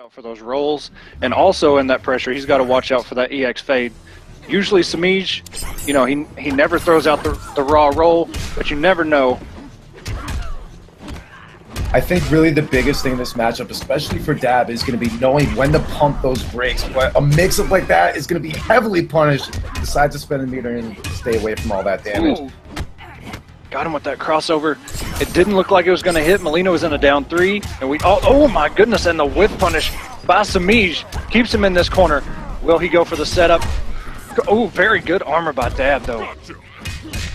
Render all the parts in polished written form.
out for those rolls, and also in that pressure, he's got to watch out for that EX fade. Usually Semiij, you know, he never throws out the raw roll, but you never know. I think really the biggest thing in this matchup, especially for Dab, is going to be knowing when to pump those brakes. But a mix-up like that is going to be heavily punished. Decides to spend a meter and stay away from all that damage. Ooh. Got him with that crossover. It didn't look like it was going to hit. Mileena was in a down 3, and oh my goodness! And the whip punish by Semiij keeps him in this corner. Will he go for the setup? Oh, very good armor by Dab though.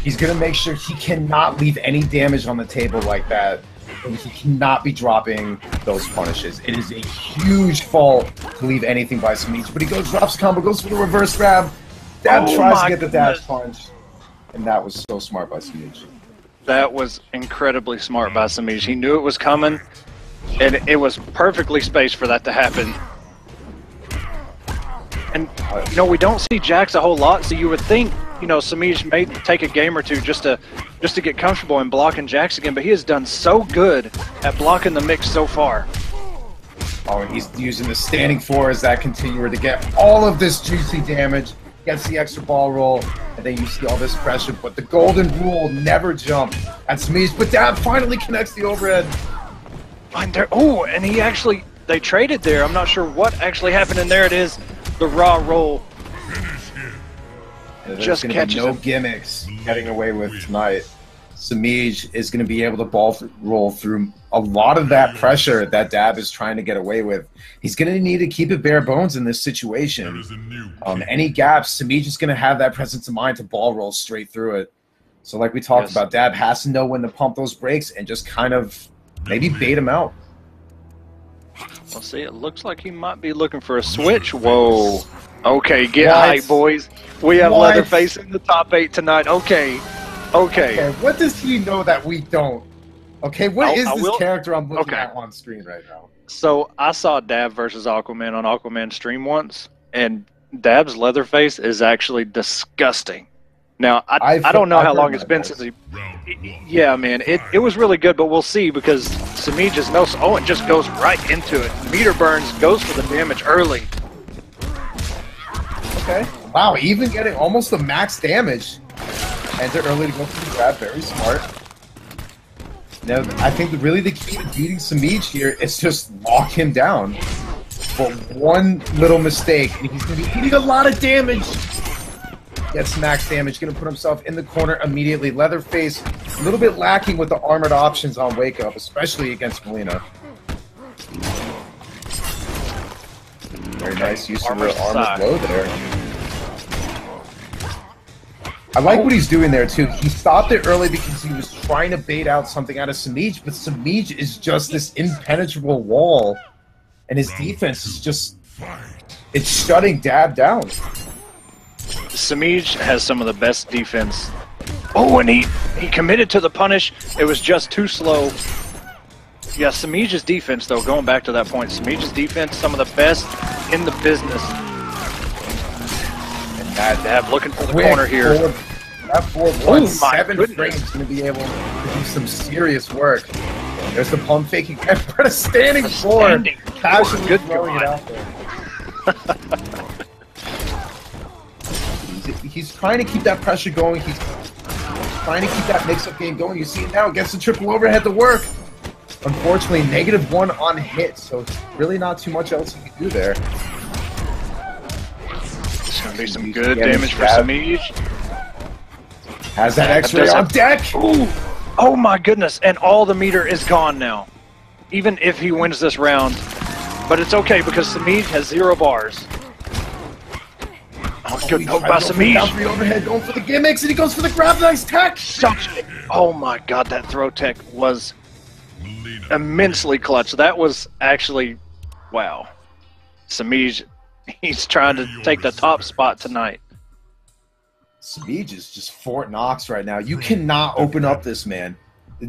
He's going to make sure he cannot leave any damage on the table like that. And he cannot be dropping those punishes. It is a huge fault to leave anything by Semiij. But he drops combo, goes for the reverse grab. Dab tries to get the dash punch, and that was so smart by Semiij. That was incredibly smart by Semiij. He knew it was coming, and it was perfectly spaced for that to happen. And, you know, we don't see Jax a whole lot, so you would think, you know, Semiij may take a game or two just to get comfortable in blocking Jax again, but he has done so good at blocking the mix so far. Oh, and he's using the standing 4 as that continuer to get all of this juicy damage. Gets the extra ball roll, and then you see all this pressure, but the golden rule, never jump at Semiij. But Dab finally connects the overhead. Oh, and they traded there. I'm not sure what actually happened, and there it is, the raw roll. Just catches no gimmicks getting away with tonight. Semiij is going to be able to roll through a lot of that pressure that Dab is trying to get away with. He's going to need to keep it bare bones in this situation. Any gaps, Semiij is going to have that presence of mind to ball roll straight through it. So like we talked about, Dab has to know when to pump those brakes and just kind of maybe bait him out. Well, see, it looks like he might be looking for a switch. Whoa. Okay, get hype, boys. We have Leatherface in the top 8 tonight. Okay. What does he know that we don't? Okay, what is this character I'm looking at on screen right now? So I saw Dab versus Aquaman on Aquaman's stream once, and Dab's Leatherface is actually disgusting. Now, I don't know how long it's been since he... Yeah, man, it was really good, but we'll see because Semiij is no... Oh, it just goes right into it. Meter burns, goes for the damage early. Okay. Wow, even getting almost the max damage. Enter early to go for the grab, very smart. Now, I think really the key to beating Semiij here is just lock him down. But one little mistake, and he's going to be eating a lot of damage. Gets max damage, going to put himself in the corner immediately. Leatherface, a little bit lacking with the armored options on Wake Up, especially against Mileena. Very nice use of the armored blow there. I like what he's doing there, too. He stopped it early because he was trying to bait out something out of Semiij, but Semiij is just this impenetrable wall, and his defense is just... It's shutting Dab down. Semiij has some of the best defense. Oh, and he committed to the punish. It was just too slow. Yeah, Semiij's defense, though, going back to that point, Semiij's defense, some of the best in the business. Dab looking for the corner here. That 4-1, 7 frames is going to be able to do some serious work. There's the pump faking. Put a standing 4. Casually throwing it out there. He's trying to keep that pressure going. He's trying to keep that mix-up game going. You see it now. Gets the triple overhead to work. Unfortunately, -1 on hit, so it's really not too much else he can do there. Gonna be some good damage for Semiij. Has that X-ray on deck. Ooh. Oh my goodness, and all the meter is gone now. Even if he wins this round. But it's okay because Semiij has 0 bars. Oh, good note by Semiij. Overhead, going for the gimmicks, and he goes for the grab. Nice tech. Oh my god, that throw tech was immensely clutch. That was actually, wow. Semiij, he's trying to take the top spot tonight. Semiij is just Fort Knox right now. You cannot open up this man.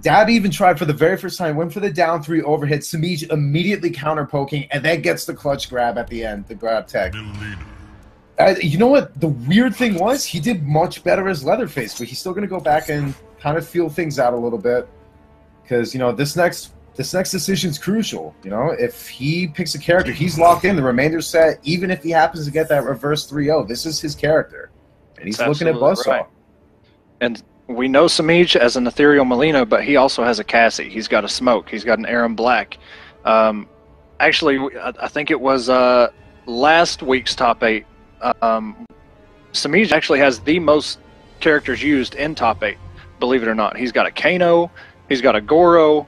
Dab even tried for the very first time, went for the down 3 overhit. Semiij immediately counter poking, and then gets the clutch grab at the end, the grab tech. You know what? The weird thing was, he did much better as Leatherface, but he's still going to go back and kind of feel things out a little bit. Because, you know, this next this next decision's crucial. You know, if he picks a character, he's locked in. The remainder's set. Even if he happens to get that reverse 3-0, this is his character. And he's looking at Buzzsaw. Right. And we know Semiij as an ethereal Mileena, but he also has a Cassie. He's got a Smoke. He's got an Aaron Black. Actually, I think it was last week's top 8. Semiij actually has the most characters used in top 8, believe it or not. He's got a Kano. He's got a Goro.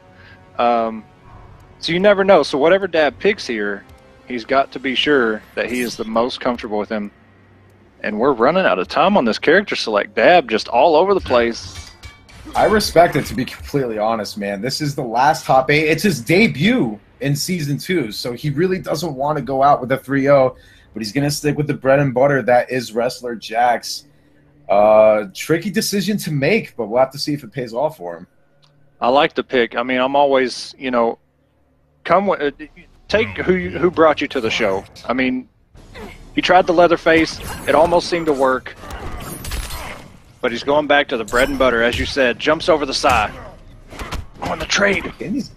So you never know. So whatever Dab picks here, he's got to be sure that he is the most comfortable with him. And we're running out of time on this character select. Dab just all over the place. I respect it, to be completely honest, man. This is the last top 8. It's his debut in Season 2, so he really doesn't want to go out with a 3-0, but he's going to stick with the bread and butter that is Wrestler Jax. Tricky decision to make, but we'll have to see if it pays off for him. I like the pick. I mean, I'm always, you know, take who brought you to the show. I mean, he tried the Leatherface. It almost seemed to work. But he's going back to the bread and butter, as you said. Jumps over the side. On the trade. And he's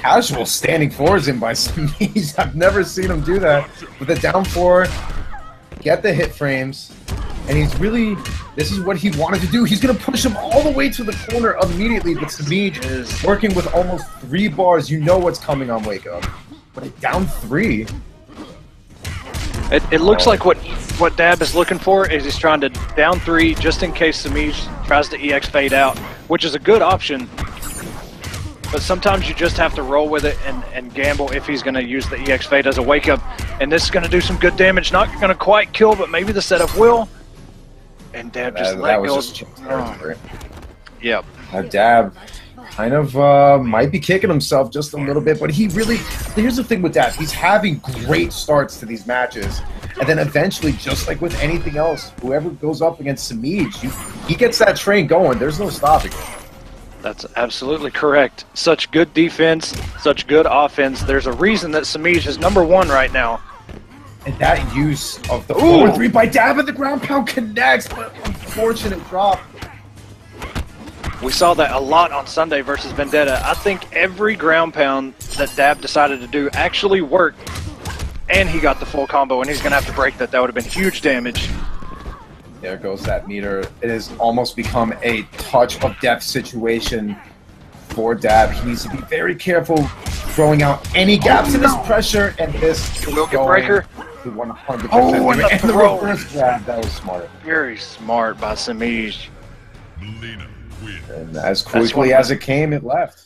casual standing forwards in by Semiij. I've never seen him do that. With the down 4, get the hit frames. And he's really, this is what he wanted to do. He's going to push him all the way to the corner immediately. But Semiij is working with almost 3 bars. You know what's coming on Wake Up. But a down 3. It looks like what Dab is looking for is he's trying to down 3 just in case Semiij tries to EX fade out, which is a good option. But sometimes you just have to roll with it and gamble if he's going to use the EX fade as a wake up. And this is going to do some good damage. Not going to quite kill, but maybe the setup will. And Dab just let go. Yep. Dab kind of might be kicking himself just a little bit, but he really, here's the thing with Dab, he's having great starts to these matches, and then eventually, just like with anything else, whoever goes up against Semiij, he gets that train going, there's no stopping it. That's absolutely correct. Such good defense, such good offense. There's a reason that Semiij is #1 right now. And that use of the 4-3 by Dab at the ground pound connects, but unfortunate drop. We saw that a lot on Sunday versus Vendetta. I think every ground pound that Dab decided to do actually worked, and he got the full combo, and he's going to have to break that. That would have been huge damage. There goes that meter. It has almost become a touch of depth situation for Dab. He needs to be very careful throwing out any gaps in his pressure, and this is going breaker. To 100%. And the reverse grab, that was smart. Very smart by Semiij. And as quickly as it came, it left.